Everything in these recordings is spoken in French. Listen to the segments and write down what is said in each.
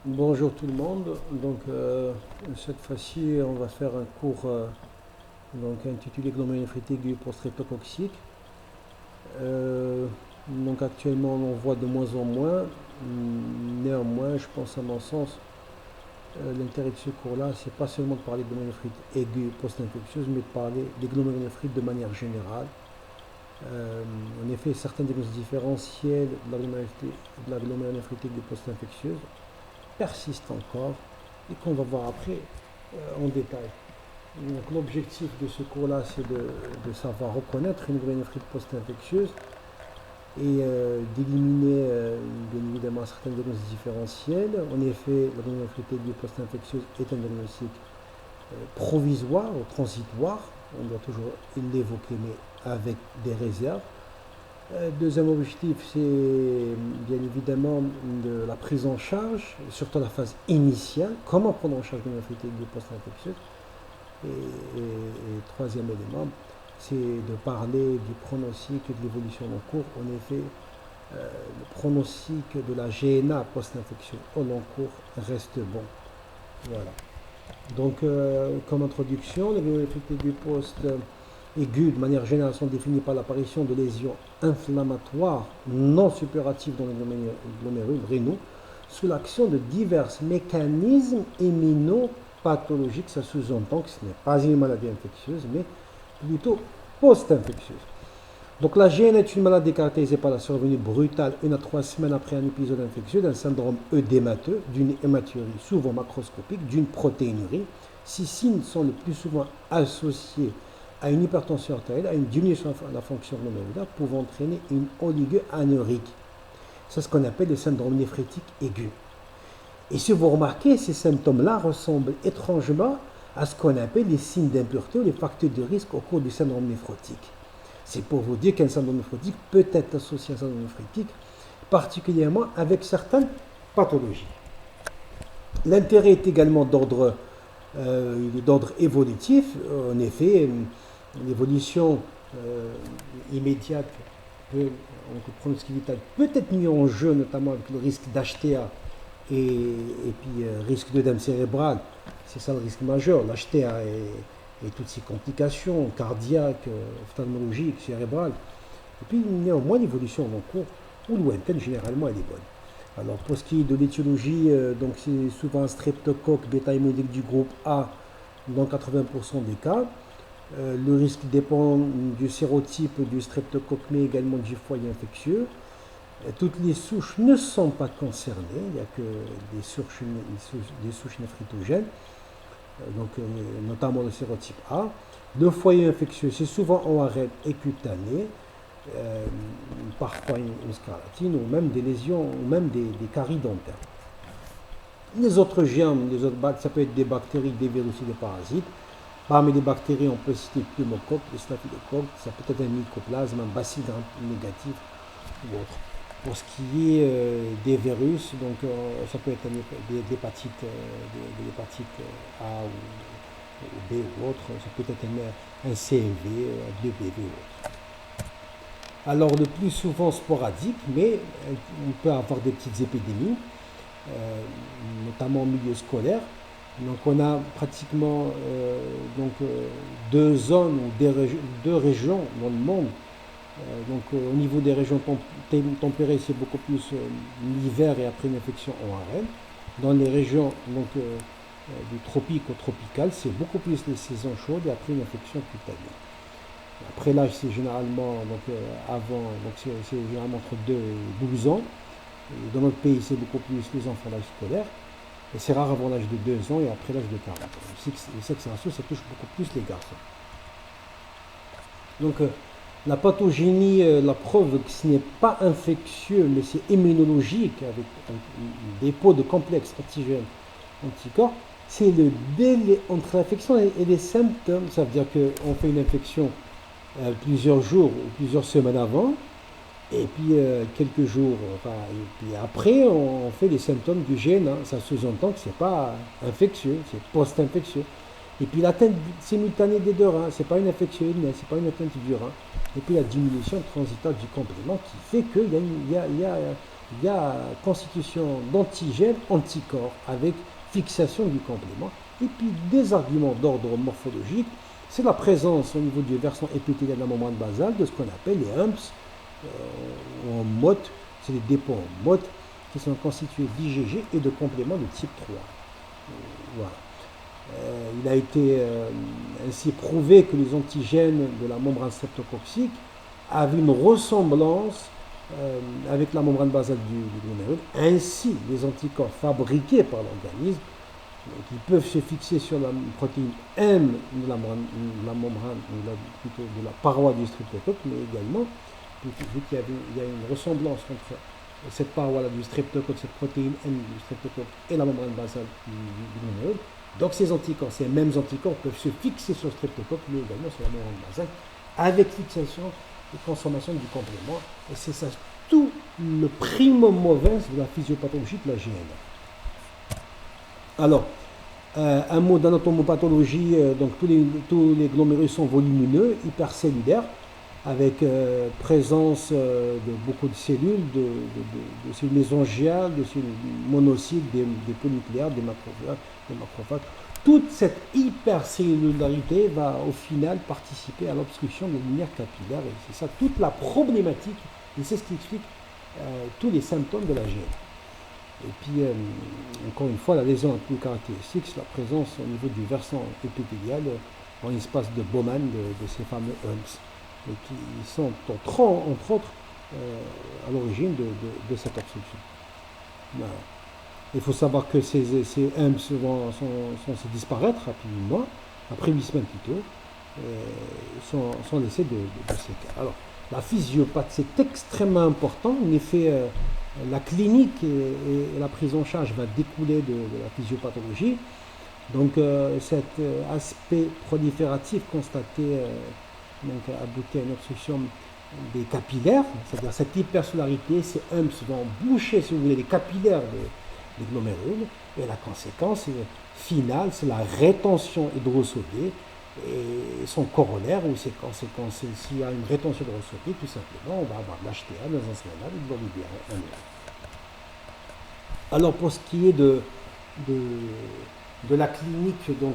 Bonjour tout le monde. Cette fois-ci, on va faire un cours intitulé Glomérulonéphrites aiguë post-streptococcique. Euh, Actuellement, on en voit de moins en moins. Néanmoins, je pense à mon sens, l'intérêt de ce cours-là, c'est pas seulement de parler de glomérulonéphrites aiguë post-infectieuse, mais de parler des glomérulonéphrites de manière générale. Euh, En effet, certains diagnostics différentiels de la glomérulonéphrite aiguë post-infectieuse persiste encore et qu'on va voir après en détail. Donc l'objectif de ce cours-là, c'est de savoir reconnaître une glomérulonéphrie post-infectieuse et d'éliminer bien évidemment certains diagnostics différentiels. En effet, la glomérulonéphrie aiguë post-infectieuse est un diagnostic provisoire ou transitoire. On doit toujours l'évoquer, mais avec des réserves. Deuxième objectif, c'est bien évidemment de la prise en charge, surtout la phase initiale, comment prendre en charge une infectée aiguë post-infectieuse. Troisième élément, c'est de parler du pronostic et de l'évolution en cours. En effet, le pronostic de la GNA post-infection au long cours reste bon. Voilà. Comme introduction, les infectées aiguës aiguës, de manière générale, sont définies par l'apparition de lésions inflammatoires non suppuratives dans les glomérules rénaux sous l'action de divers mécanismes immunopathologiques. Ça sous-entend que ce n'est pas une maladie infectieuse, mais plutôt post-infectieuse. Donc la GN est une maladie caractérisée par la survenue brutale 1 à 3 semaines après un épisode infectieux d'un syndrome œdémateux, d'une hématurie souvent macroscopique, d'une protéinurie. Ces signes sont le plus souvent associés à une hypertension artérielle, à une diminution de la fonction glomérulaire pouvant entraîner une oligoanéurique. C'est ce qu'on appelle le syndrome néphritique aigu. Et si vous remarquez, ces symptômes-là ressemblent étrangement à ce qu'on appelle les signes d'impureté ou les facteurs de risque au cours du syndrome néphrotique. C'est pour vous dire qu'un syndrome néphrotique peut être associé à un syndrome néphritique, particulièrement avec certaines pathologies. L'intérêt est également d'ordre évolutif. En effet, l'évolution immédiate le pronostic vital peut être mis en jeu, notamment avec le risque d'HTA et puis risque d'œdème cérébral. C'est ça le risque majeur, l'HTA et toutes ces complications cardiaques, ophtalmologiques, cérébrales. Et puis néanmoins, l'évolution en cours ou lointaine, généralement, elle est bonne. Alors pour ce qui est de l'étiologie, donc c'est souvent un streptocoque bêta-hémolydhique du groupe A dans 80% des cas. Le risque dépend du sérotype du streptocoque, mais également du foyer infectieux. Toutes les souches ne sont pas concernées, il n'y a que des souches néphritogènes, notamment le sérotype A. Le foyer infectieux, c'est souvent ORL et cutané, parfois une scarlatine ou même des lésions ou même des caries dentaires. Les autres germes, ça peut être des bactéries, des virus et des parasites. Parmi les bactéries, on peut citer le pneumocoque, le staphylocoque, ça peut être un mycoplasme, un bacille négatif ou autre. Pour ce qui est des virus, ça peut être des hépatites, des hépatites A ou B ou autre, ça peut être un CMV, un BBV ou autre. Alors le plus souvent sporadique, mais on peut avoir des petites épidémies, notamment au milieu scolaire. Donc on a pratiquement deux zones ou deux régions dans le monde. Au niveau des régions tempérées, c'est beaucoup plus l'hiver et après une infection ORL. Dans les régions du tropique au tropical, c'est beaucoup plus les saisons chaudes et après une infection cutanée. Après l'âge, c'est généralement c'est généralement entre 2 et 12 ans. Et dans notre pays, c'est beaucoup plus les enfants d'âge scolaire. Et c'est rare avant l'âge de 2 ans et après l'âge de 40 ans. Le sexe ratio, ça touche beaucoup plus les garçons. La pathogénie, la preuve que ce n'est pas infectieux, mais c'est immunologique, avec un dépôt de complexes antigènes, anticorps, c'est le délai entre l'infection et les symptômes. Ça veut dire qu'on fait une infection plusieurs jours ou plusieurs semaines avant, et puis quelques jours, et puis après, on fait les symptômes du gène. Ça sous-entend que ce n'est pas infectieux, c'est post-infectieux. Et puis l'atteinte simultanée des deux reins, ce n'est pas une infection urinaire, ce n'est pas une atteinte du rein. Et puis la diminution transitoire du complément qui fait qu'il y a il y a constitution d'antigènes, anticorps, avec fixation du complément. Et puis des arguments d'ordre morphologique, c'est la présence au niveau du versant épithélial de la membrane basale de ce qu'on appelle les humps, ou en motte, c'est des dépôts en motte, qui sont constitués d'IgG et de compléments de type 3. Voilà. Il a été ainsi prouvé que les antigènes de la membrane streptococcique avaient une ressemblance avec la membrane basale du glomérule. Ainsi, les anticorps fabriqués par l'organisme, qui peuvent se fixer sur la protéine M de la membrane, plutôt de la paroi du streptocoque, mais également, vu qu'il y a une ressemblance entre cette paroi-là du streptocoque, cette protéine M du streptocoque et la membrane basale du glomérule. Donc ces anticorps, ces mêmes anticorps peuvent se fixer sur le streptocoque, mais également sur la membrane basale, avec fixation et consommation du complément. Et c'est ça tout le primum movens de la physiopathologie de la GNA. Alors, un mot d'anatomopathologie, donc tous les glomérulus sont volumineux, hypercellulaires, avec présence de beaucoup de cellules, de cellules mésangiales, de cellules monocytes, des polynucléaires, des macrophages. Toute cette hypercellularité va au final participer à l'obstruction des lumières capillaires, et c'est ça toute la problématique, et c'est ce qui explique tous les symptômes de la GN. Et puis, encore une fois, la lésion la plus caractéristique, c'est la présence au niveau du versant épithélial en l'espace de Bowman de ces fameux humps, et qui sont entre autres à l'origine de cette obstruction. Voilà. Il faut savoir que ces humps vont se disparaître rapidement, après 8 semaines plus tôt, sont laissés de séquelles. Alors, la physiopathie, c'est extrêmement important. En effet, la clinique et la prise en charge va découler de la physiopathologie. Donc, cet aspect prolifératif constaté aboutit à une obstruction des capillaires, c'est-à-dire cette hypercellularité, ces humps vont boucher, si vous voulez, les capillaires des glomérules, et la conséquence finale, c'est la rétention hydrosodée, et son corollaire ou ses conséquences, s'il y a une rétention hydrosodée, tout simplement, on va avoir de l'HTA, des ensénales, de l'olivierre. Alors, pour ce qui est de la clinique, donc,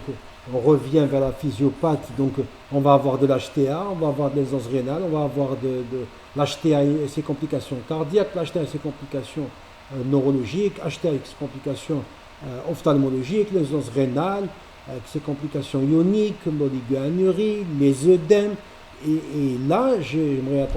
on revient vers la physiopathe, donc on va avoir de l'HTA, on va avoir des aisance rénale, on va avoir de l'HTA et ses complications cardiaques, l'HTA et ses complications neurologiques, HTA avec ses complications ophtalmologiques, l'aisance rénale avec ses complications ioniques, l'oligoanurie, les œdèmes. Et là, j'aimerais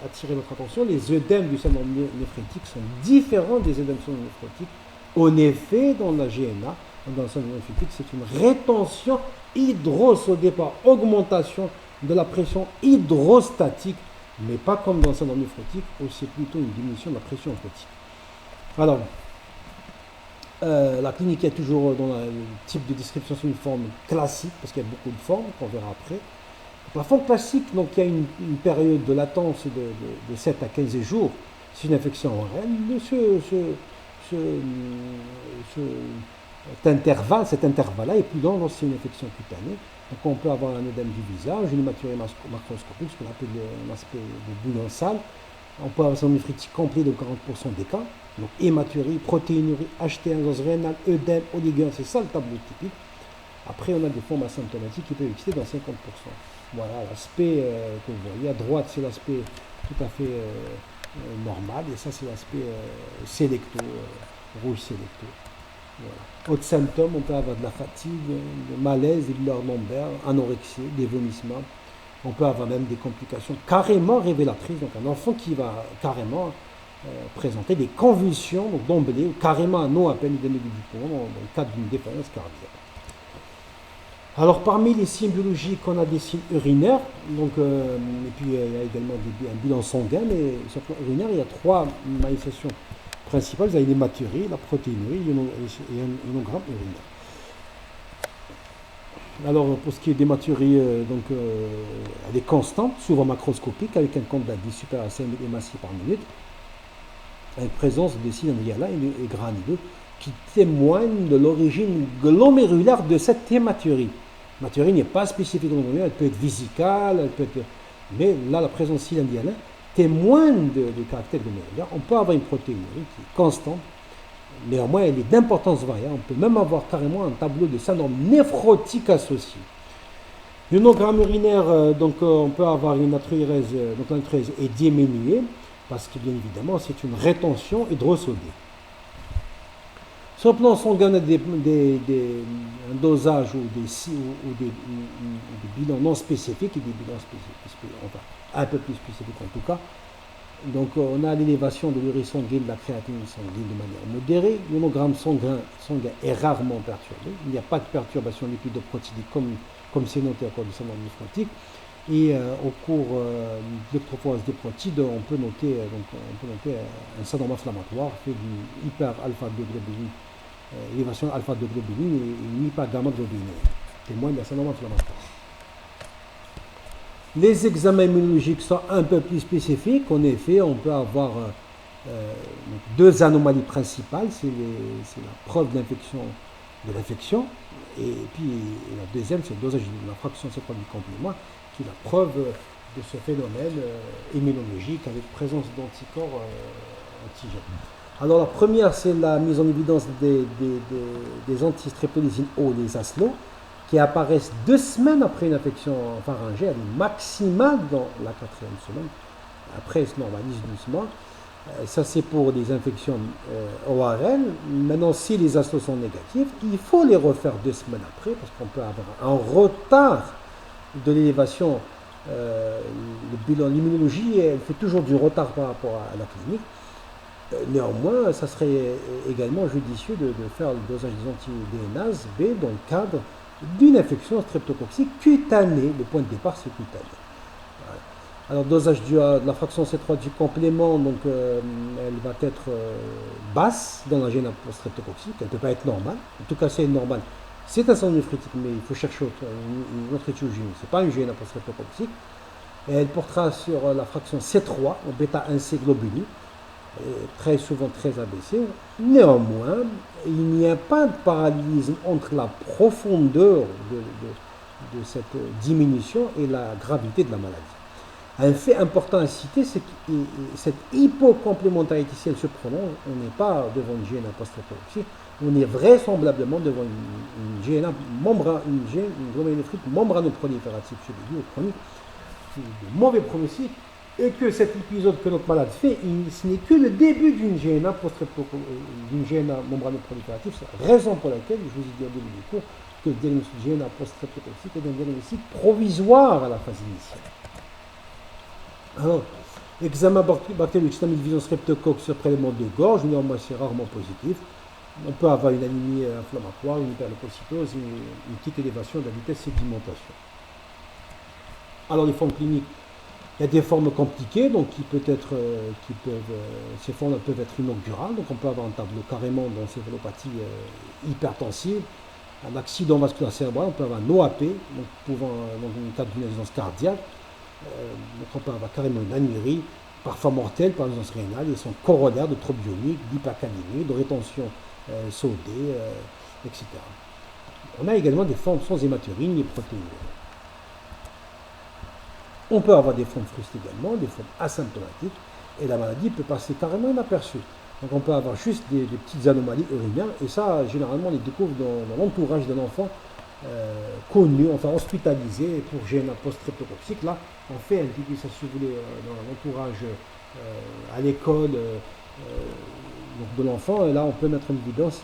attirer votre attention, les œdèmes du syndrome néphrétique sont différents des œdèmes du syndrome néphrétique. En effet, dans la GNA, dans le syndrome néphrétique, c'est une rétention hydrosodée par augmentation de la pression hydrostatique, mais pas comme dans le syndrome néphrétique, où c'est plutôt une diminution de la pression osmotique. Alors, la clinique est toujours dans le type de description sur une forme classique, parce qu'il y a beaucoup de formes qu'on verra après. La forme classique, donc il y a une période de latence de 7 à 15 jours. C'est une infection ORL. Cet intervalle-là est plus long lorsque c'est une infection cutanée. Donc on peut avoir un œdème du visage, une hématurie macroscopique, ce qu'on appelle l'aspect de bouillon sale. On peut avoir un néphrétique complet de 40% des cas. Donc hématurie, protéinurie, HTA, aisance rénale, œdème, oligoanurie, c'est ça le tableau typique. Après, on a des formes asymptomatiques qui peuvent exister dans 50%. Voilà, l'aspect que vous voyez à droite, c'est l'aspect tout à fait normal, et ça, c'est l'aspect sélecto, rouge sélecto. Voilà. Autres symptômes, on peut avoir de la fatigue, de malaise, des douleurs lombaires, anorexie, des vomissements. On peut avoir même des complications carrément révélatrices, donc un enfant qui va carrément présenter des convulsions d'emblée, ou carrément un nom à peine du poumon dans le cadre d'une défaillance cardiaque. Alors, parmi les signes biologiques, on a des signes urinaires, donc, et puis il y a également un bilan sanguin, mais sur le plan urinaire, il y a 3 manifestations principales. Vous avez l'hématurie, la protéinurie et un hémogramme urinaire. Alors, pour ce qui est d'hématurie, elle est constante, souvent macroscopique, avec un compte d'indice supérieur à 5000 hématies par minute, avec présence de cylindres hyalins et granuleux, qui témoignent de l'origine glomérulaire de cette hématurie. L'hématurie n'est pas spécifique glomérulaire, elle peut être vésicale, mais là, la présence cylindrienne témoin du caractère glomérular. On peut avoir une protéinurie qui est constante, néanmoins elle est d'importance variable. On peut même avoir carrément un tableau de syndrome néphrotique associé. L'ionogramme urinaire, donc on peut avoir une natriurèse, donc la natriurèse est diminuée parce que bien évidemment c'est une rétention hydrosodée. Sur le plan sanguin, on a un dosage ou des bilans non spécifiques et des bilans spécifiques, enfin un peu plus spécifiques en tout cas. Donc on a l'élévation de l'urine sanguine, de la créatinine sanguine de manière modérée. L'ionogramme sanguin est rarement perturbé. Il n'y a pas de perturbation lipidoprotidique comme c'est noté au cours du syndrome néphrotique. Et au cours de l'électrophorèse des protides, on peut noter un syndrome inflammatoire fait d'une hyper-alpha-2-globuline, élévation alpha-2-globuline et une hyper-gamma-globuline, témoigne d'un syndrome inflammatoire. Les examens immunologiques sont un peu plus spécifiques. En effet, on peut avoir deux anomalies principales. C'est la preuve de l'infection. Et puis la deuxième, c'est le dosage de la fraction C3 du complément, qui est la preuve de ce phénomène immunologique avec présence d'anticorps antigènes. Alors la première, c'est la mise en évidence des antistreptolysines O, les ASLO, qui apparaissent 2 semaines après une infection pharyngée, maximale dans la 4e semaine. Après, elles se normalisent doucement. Ça, c'est pour des infections ORL. Maintenant, si les ASLO sont négatifs, il faut les refaire 2 semaines après, parce qu'on peut avoir un retard de l'élévation. L'immunologie, elle fait toujours du retard par rapport à la clinique. Néanmoins, ça serait également judicieux de faire le dosage des anti-DNase B dans le cadre d'une infection streptococcique cutanée. Le point de départ, c'est cutané. Voilà. Alors, dosage de la fraction C3 du complément, donc, elle va être basse dans la gêne streptococcique. Elle ne peut pas être normale. En tout cas, c'est normal. C'est un syndrome néphritique, mais il faut chercher une autre étiologie. Ce n'est pas une gêne streptococcique. Et elle portera sur la fraction C3, en bêta-1C globuline, très souvent très abaissée. Néanmoins, il n'y a pas de parallélisme entre la profondeur de cette diminution et la gravité de la maladie. Un fait important à citer, c'est que cette hypocomplémentarité, si elle se prolonge, on n'est pas devant une GNA post-streptococcique, on est vraisemblablement devant une GNA une glomérulonéphrite membranoproliférative chez les lieux chroniques, de mauvais pronostic, et que cet épisode que notre malade fait, ce n'est que le début d'une GNA membranoproliférative. C'est la raison pour laquelle, je vous ai dit au début du cours, que le diagnostic GNA post-streptococcique est un diagnostic provisoire à la phase initiale. Alors, examen bactériologique visant streptocoque sur prélèvement de gorge, néanmoins c'est rarement positif. On peut avoir une anémie inflammatoire, une hyperleucocytose, une petite élévation de la vitesse de sédimentation. Alors les formes cliniques, il y a des formes compliquées, donc ces formes peuvent être inaugurales, donc on peut avoir un tableau carrément d'encéphalopathie hypertensive, un accident vasculaire cérébral, on peut avoir un OAP, donc dans une cas d'une insuffisance cardiaque, donc on peut avoir carrément une anémie, parfois mortelle par insuffisance rénale, et son corollaire de troubles ioniques, d'hypercalémie, de rétention sodée, etc. On a également des formes sans hématurie ni protéines. On peut avoir des formes frustes également, des formes asymptomatiques, et la maladie peut passer carrément inaperçue. Donc on peut avoir juste des petites anomalies urinaires, et ça, généralement, on les découvre dans l'entourage d'un enfant connu, enfin hospitalisé pour GNA post-streptococcique. Là, on fait un petit peu ça, si vous voulez, dans l'entourage à l'école de l'enfant, et là, on peut mettre en évidence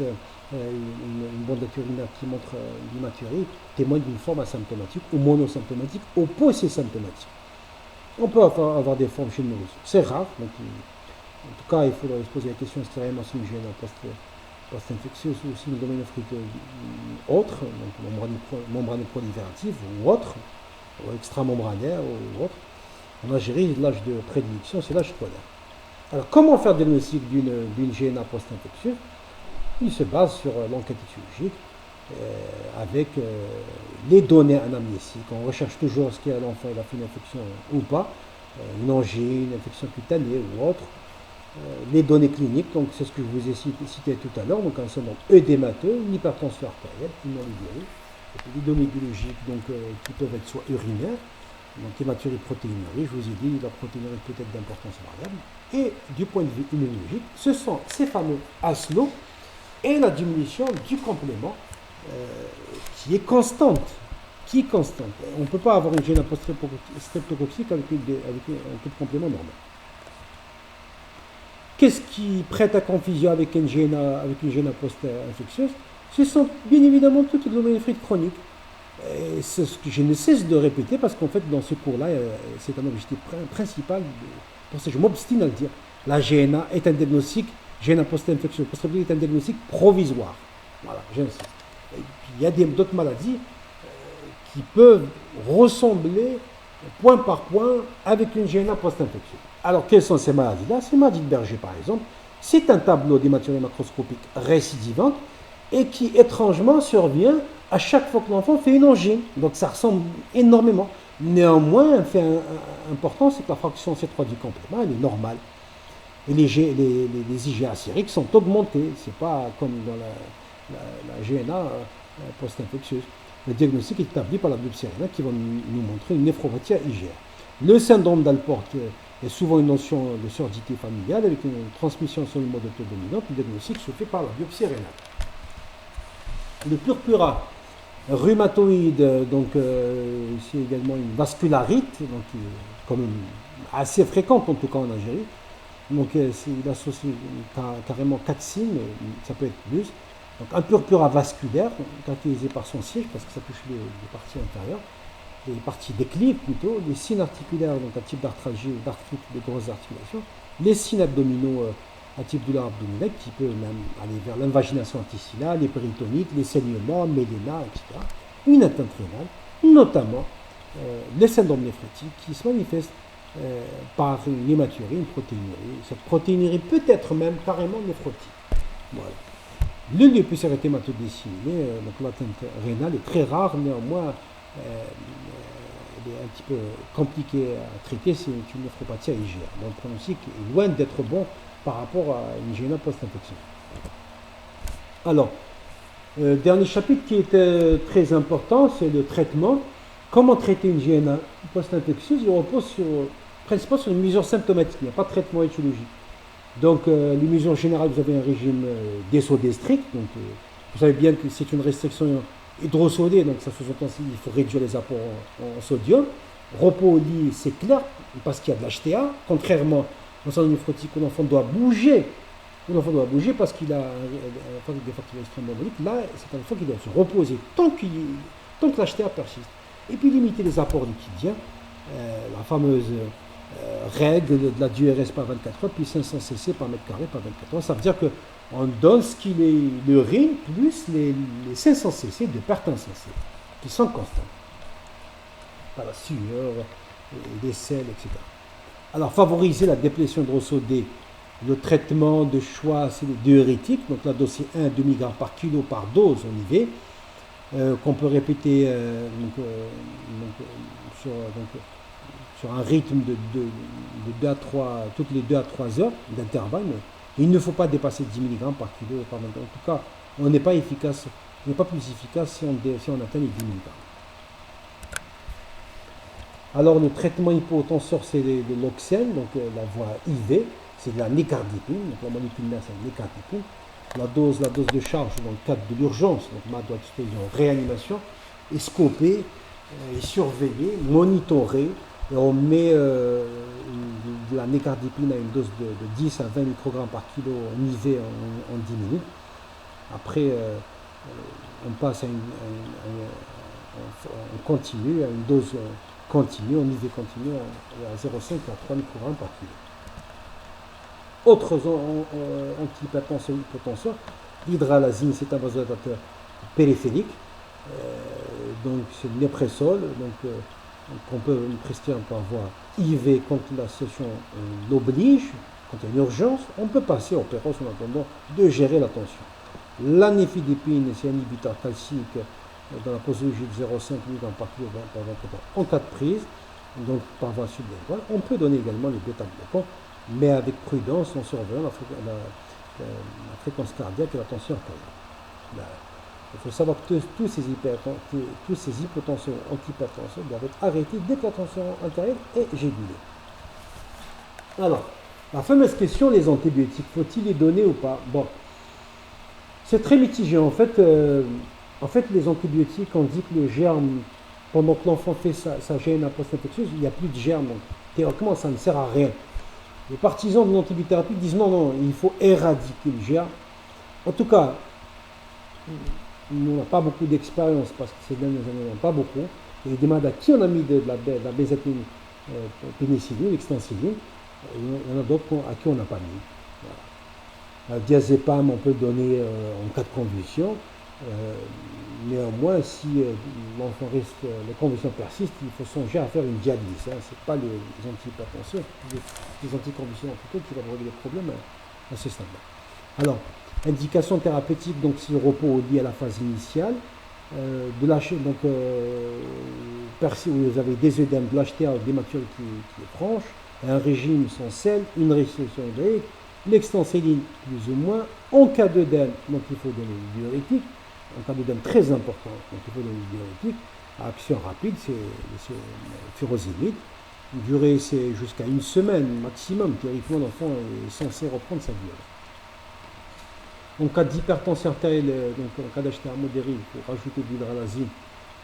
une bondette urinaire qui montre l'hématurie, témoigne d'une forme asymptomatique ou monosymptomatique ou polysymptomatique. On peut avoir des formes chez le nourrisson. C'est rare, donc en tout cas, il faudrait se poser la question est-ce qu'il y a vraiment une gêne post-infectieuse ou aussi une glomérulonéphrie autre, donc membranoproliférative ou autre, ou extramembranaire ou autre. En Algérie, l'âge de prédilection, c'est l'âge scolaire. Alors, comment faire le diagnostic d'une GNA post-infectieuse? Il se base sur l'enquête étiologique avec les données anamnésiques. On recherche toujours ce qu'il y a à l'enfant, il a fait une infection ou pas, une angine, une infection cutanée ou autre. Les données cliniques, donc c'est ce que je vous ai cité tout à l'heure, donc un syndrome œdémateux, une hypertension artérielle, une oligurie, les données biologiques donc, qui peuvent être soit urinaires, Donc hématurie, protéinurie, je vous ai dit, la protéinurie peut être d'importance variable. Et du point de vue immunologique, ce sont ces fameux ASLO et la diminution du complément qui est constante. On ne peut pas avoir une gêne streptococcique avec un taux de complément normal. Qu'est-ce qui prête à confusion avec une gêne post-infectieuse? Ce sont bien évidemment toutes les glomérulonéphrites chroniques. Et c'est ce que je ne cesse de répéter parce qu'en fait, dans ce cours-là, c'est un objectif principal. Pour ça, je m'obstine à le dire. La GNA est un diagnostic, GNA post-infectieuse, est un diagnostic provisoire. Voilà, j'insiste. Et puis, il y a d'autres maladies qui peuvent ressembler point par point avec une GNA post-infectieuse. Alors, quelles sont ces maladies-là? Ces maladies de Berger, par exemple, c'est un tableau d'hématurie macroscopique récidivante et qui, étrangement, survient à chaque fois que l'enfant fait une angine. Donc, ça ressemble énormément. Néanmoins, un fait important, c'est que la fraction C3 du complément, elle est normale. Et les IgA sériques sont augmentés. Ce n'est pas comme dans la GNA post-infectieuse. Le diagnostic est établi par la biopsie rénale qui va nous montrer une néphropathie IgR. Le syndrome d'Alport est souvent une notion de surdité familiale avec une transmission sur le mode autodominante. Le diagnostic se fait par la biopsie rénale. Le purpura rhumatoïde, donc c'est également une vascularite, donc quand même assez fréquente en tout cas en Algérie. Donc il associe carrément 4 signes, ça peut être plus. Donc un purpura vasculaire, caractérisé par son siège, parce que ça touche les parties inférieures, les parties déclives plutôt, les signes articulaires, donc un type d'arthralgie ou d'arthrite de grosses articulations, les signes abdominaux à type douleur abdominale qui peut même aller vers l'invagination intestinale, les péritonites, les saignements, méléna, etc. Une atteinte rénale, notamment les syndromes néphrétiques qui se manifestent par une hématurie, une protéinurie. Cette protéinurie peut être même carrément néphrotique. Voilà. Le lupus érythémateux disséminé, donc l'atteinte rénale est très rare, néanmoins elle est un petit peu compliquée à traiter, c'est une néphropathie IgR. Donc le pronostic est loin d'être bon par rapport à une GNA post-infection. Alors, dernier chapitre qui est très important, c'est le traitement. Comment traiter une GNA post-infectieuse? Il repose principalement sur une mesure symptomatique, il n'y a pas de traitement étiologique. Donc, les mesures générales, vous avez un régime désodé strict. Donc, vous savez bien que c'est une restriction hydrosodée, donc ça sous-entend qu'il faut réduire les apports en sodium. Repos au lit, c'est clair, parce qu'il y a de l'HTA. Contrairement au syndrome néphrotique où l'enfant doit bouger. Parce qu'il a des facteurs extrêmement emboliques. Là, c'est un enfant qui doit se reposer tant que l'HTA persiste. Et puis limiter les apports liquidiens, la fameuse règle de la DURS par 24 heures, puis 500 cc par mètre carré par 24 heures. Ça veut dire qu'on donne ce qu'il est l'urine plus les 500 cc de pertes insensées, qui sont constantes. Par la sueur, les sels, etc. Alors, favoriser la déplétion hydrosodée. Le traitement de choix, c'est les diurétiques. Donc, la dose, c'est 1 demi-gramme par kilo par dose en IV, qu'on peut répéter sur un rythme de 2 à 3, toutes les 2 à 3 heures d'intervalle. Mais il ne faut pas dépasser 10 mg par kilo par 20 heures. En tout cas, on n'est pas efficace, on n'est pas plus efficace si on atteint les 10 mg. Alors, le traitement hypotenseur, c'est de l'oxène, donc la voie IV. C'est de la nicardipine, donc la molécule là c'est la nicardipine. La dose de charge dans le cadre de l'urgence, donc ma doit être en réanimation, est scopée, est surveillée, monitorée, et on met de la nicardipine à une dose de 10 à 20 microgrammes par kilo en IV en 10 minutes. Après, on passe à on continue à une dose continue, en IV continue à 0,5 à 3 microgrammes par kilo. Autres antihypertenseurs, l'hydralazine, c'est un vasodilatateur périphérique, donc c'est le népressol, qu'on peut prescrire par voie IV quand la situation l'oblige, quand il y a une urgence, on peut passer au péros en attendant de gérer la tension. L'anifidipine, c'est un inhibiteur calcique dans la posologie de 0,5 mg par kilo par 24 heures en cas de prise, donc par voie sublinguale. On peut donner également les bêta-glucans, mais avec prudence en surveillant la fréquence cardiaque et la tension artérielle. Il faut savoir que tous ces hypotensions antihypertenseurs doivent être arrêtés dès que la tension artérielle est régulée. Alors, la fameuse question, les antibiotiques, faut-il les donner ou pas? Bon, c'est très mitigé. En fait, les antibiotiques, on dit que le germe, pendant que l'enfant fait sa GNA post-infectieuse, il n'y a plus de germe. Donc, théoriquement, ça ne sert à rien. Les partisans de l'antibiothérapie disent non, il faut éradiquer le germe. En tout cas, nous n'avons pas beaucoup d'expérience parce que ces dernières années, on n'en a pas beaucoup. Et des malades à qui on a mis de la bézatine pénicilline, l'extensiline, il y en a d'autres à qui on n'a pas mis. Voilà. La diazépam, on peut le donner en cas de convulsion. Néanmoins, si l'enfant risque, les convulsions persistent, il faut songer à faire une dialyse. Ce n'est pas les antihypertenseurs, les anticonvulsants plutôt qui vont régler les problèmes à ce stade-là. Alors, indication thérapeutique, donc si le repos est lié à la phase initiale, de lâcher, donc vous avez des œdèmes, de l'HTA dématuré qui est franche, un régime sans sel, une restriction hydrique, l'extensiline plus ou moins. En cas d'œdème, donc il faut donner du diurétique. En cas d'œdème très important, donc il faut donner du diurétique. Action rapide, c'est furosémide. Durée, c'est jusqu'à une semaine maximum. Théoriquement, l'enfant est censé reprendre sa durée. En cas d'hypertension artérielle, donc en cas d'HTA modéré, il faut rajouter de l'hydralazine,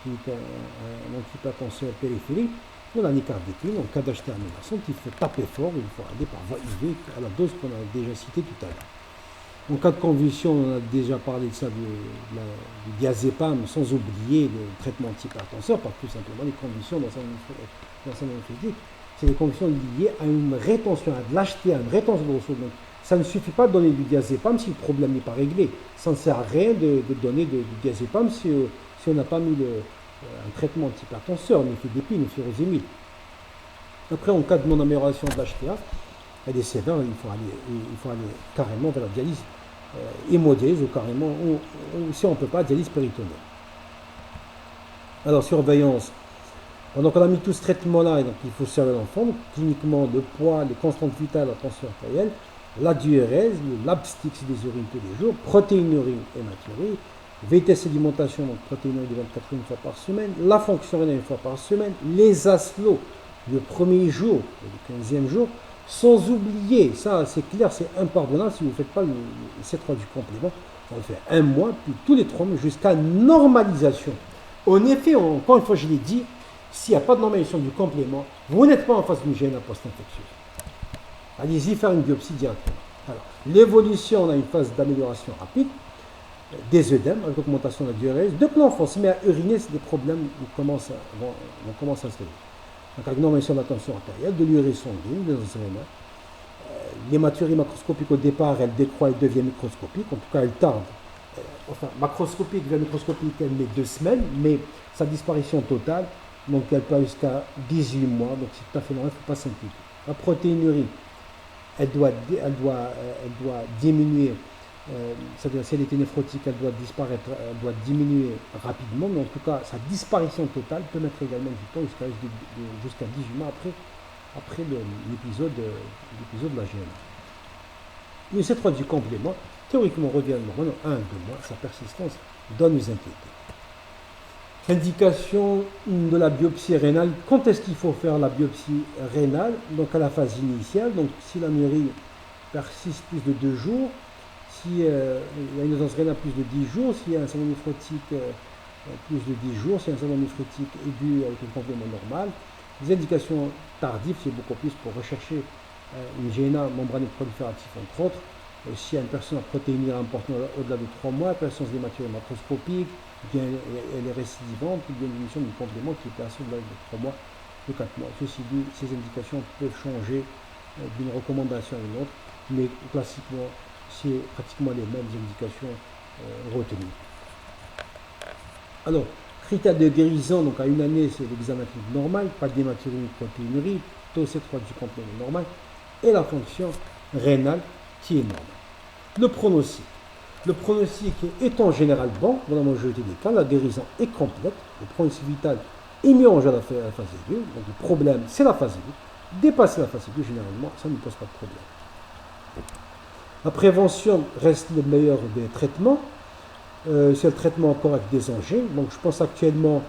qui est un antihypertenseur périphérique. On a nicardéquine, en cas d'HTA menaçante, il faut taper fort, il faut aller par voie IV à la dose qu'on a déjà citée tout à l'heure. En cas de convulsion, on a déjà parlé de ça, du diazépam, sans oublier le traitement antihypertenseur, parce que tout simplement les convulsions dans un hémophysique, c'est des convulsions liées à une rétention, à de l'HTA, une rétention de ressources. Donc, ça ne suffit pas de donner du diazépam si le problème n'est pas réglé. Ça ne sert à rien de donner du diazépam si on n'a pas mis un traitement antihypertenseur, on fait d'épine, furosémide. Après, en cas de non-amélioration de l'HTA, elle est sévère, il faut aller carrément vers la dialyse hémodialyse ou carrément, ou si on ne peut pas, dialyse péritonéale. Alors, surveillance. Pendant qu'on a mis tout ce traitement-là, donc il faut surveiller l'enfant, cliniquement, le poids, les constantes vitales, la tension artérielle, la diurèse, l'abstix des urines tous les jours, protéinurie hématurie, vitesse sédimentation, donc protéinurie de 24 une fois par semaine, la fonction rénale une fois par semaine, les aslos le premier jour et le 15e jour, sans oublier, ça c'est clair, c'est impardonnable si vous ne faites pas le C3 du complément, on le fait un mois, puis tous les 3 mois jusqu'à normalisation. En effet, encore une fois je l'ai dit, s'il n'y a pas de normalisation du complément, vous n'êtes pas en phase d'une GNA post-infectieuse. Allez-y faire une biopsie directement. Alors, l'évolution, on a une phase d'amélioration rapide, des œdèmes, avec l'augmentation de la diurèse. Dès que l'enfant se met à uriner, c'est des problèmes qui commencent à se réveiller. Donc, avec normalisation de la tension artérielle, de l'urée sanguine, des enséréments. L'hématurie macroscopique, au départ, elle décroît et devient microscopique. En tout cas, elle tarde. Macroscopique vers microscopique, elle met 2 semaines, mais sa disparition totale, donc elle peut jusqu'à 18 mois. Donc, c'est tout à fait normal, il ne faut pas s'inquiéter. La protéinurie, elle doit diminuer, c'est-à-dire si elle était néphrotique, elle doit disparaître, elle doit diminuer rapidement, mais en tout cas, sa disparition totale peut mettre également du temps jusqu'à 18 mois après l'épisode de la GNA. Mais cette fois du complément, théoriquement, revient en 1 à 2 mois, sa persistance doit nous inquiéter. Indication de la biopsie rénale. Quand est-ce qu'il faut faire la biopsie rénale? Donc à la phase initiale, donc si l'anurie persiste plus de 2 jours, s'il y a une urgence rénale plus de 10 jours, s'il y a un syndrome néphrotique plus de 10 jours, s'il y a un syndrome néphrotique aigu avec un complément normal. Les indications tardives, c'est beaucoup plus pour rechercher une GNA membrane proliférative entre autres. S'il y a une personne à protéinurie importante au-delà de 3 mois, personne d'hématurie macroscopique, bien elle est récidivante, ou bien une émission du complément qui est assez au-delà de 3 mois, de 4 mois. Ceci dit, ces indications peuvent changer d'une recommandation à une autre, mais classiquement, c'est pratiquement les mêmes indications retenues. Alors, critères de guérison, donc à une année, c'est l'examen clinique normal, pas d'hématurie, protéinurie, taux C3 du complément normal, et la fonction rénale qui est normale. Le pronostic. Le pronostic est en général bon, dans la majorité des cas, la guérison est complète, le pronostic vital est mieux en général à la phase aiguë, donc le problème c'est la phase aiguë. Dépasser la phase aiguë, généralement, ça ne pose pas de problème. La prévention reste le meilleur des traitements. c'est le traitement correct des angines. Donc je pense actuellement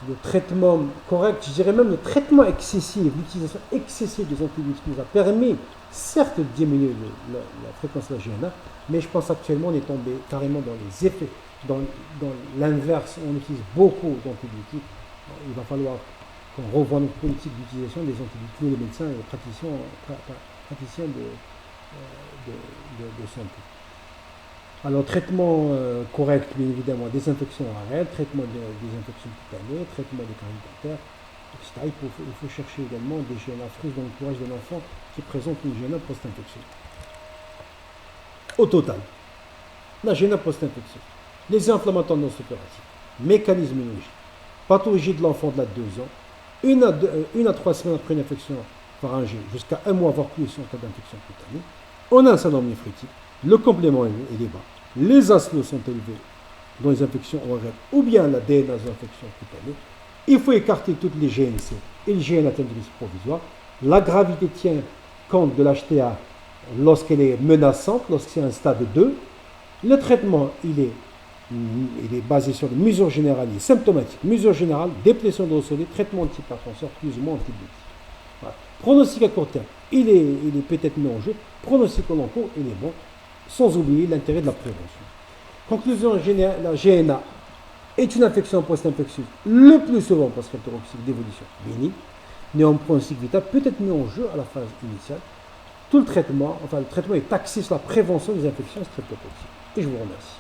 le traitement correct, je dirais même le traitement excessif, l'utilisation excessive des antibiotiques nous a permis certes de diminuer la fréquence de la GNA, mais je pense actuellement on est tombé carrément dans les effets, dans l'inverse, on utilise beaucoup d'antibiotiques. Il va falloir qu'on revoie notre politique d'utilisation des antibiotiques, nous les médecins et les praticiens de santé. Alors, traitement correct, bien évidemment, des infections ORL, traitement des infections cutanées, traitement des caries dentaires, etc. Il faut chercher également des GNA fruits dans l'entourage d'un enfant qui présente une GNA post-infection. Au total, la GNA post-infection, les inflammatoires non opératifs, mécanisme immunologique, pathologie de l'enfant de la 2 ans, 1 à 3 semaines après une infection pharyngée, jusqu'à 1 mois, voire plus en cas d'infection cutanée, on a un syndrome néphritique, le complément est bas, les aslos sont élevés dans les infections ORL ou bien la DNA dans les infections cutanées. Il faut écarter toutes les GNC et les GN atteintes de risque provisoire. La gravité tient compte de l'HTA lorsqu'elle est menaçante, lorsque c'est un stade 2. Le traitement, il est basé sur les mesures générales et symptomatiques. Mesures générales, déplétion de l'eau solide, traitement antihypertenseur, plus ou moins antibiotiques. Voilà. Pronostic à court terme, il est peut-être mis en jeu. Pronostic au long cours, il est bon, sans oublier l'intérêt de la prévention. Conclusion, la GNA est une infection post-infectieuse, le plus souvent post-streptocoque d'évolution bénigne. Néanmoins, le pronostic vital peut être mis en jeu à la phase initiale. Le traitement est axé sur la prévention des infections streptococciques. Et je vous remercie.